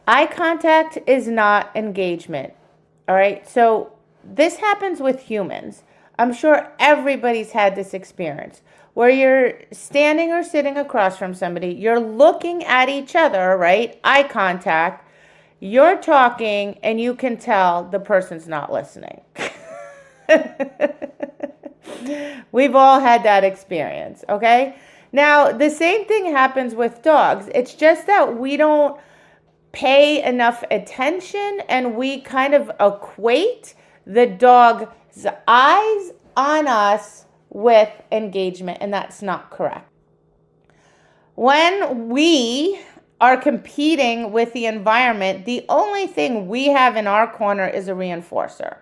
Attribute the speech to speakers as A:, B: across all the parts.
A: Eye contact is not engagement. All right. So this happens with humans. I'm sure everybody's had this experience where you're standing or sitting across from somebody, you're looking at each other, right? Eye contact, you're talking, and you can tell the person's not listening. We've all had that experience, okay? Now, the same thing happens with dogs. It's just that we don't pay enough attention and we kind of equate the dog's eyes on us with engagement, and that's not correct. When we are competing with the environment, the only thing we have in our corner is a reinforcer,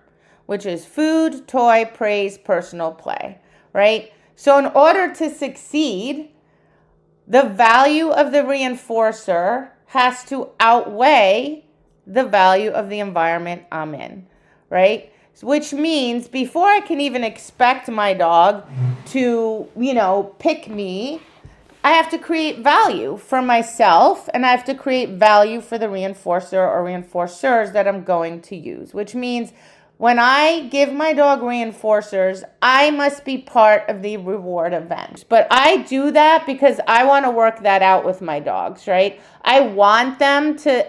A: which is food, toy, praise, personal play, right? So in order to succeed, the value of the reinforcer has to outweigh the value of the environment I'm in, right? Which means before I can even expect my dog to, pick me, I have to create value for myself, and I have to create value for the reinforcer or reinforcers that I'm going to use, which means when I give my dog reinforcers, I must be part of the reward event. But I do that because I want to work that out with my dogs, right? I want them to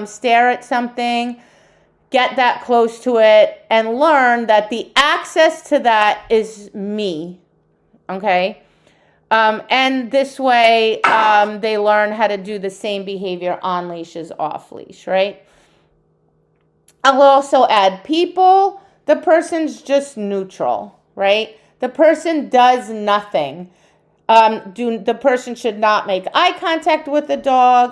A: stare at something, get that close to it, and learn that the access to that is me, okay? And this way, they learn how to do the same behavior on leash as off leash, right? I'll also add people. The person's just neutral, right? The person does nothing. The person should not make eye contact with the dog.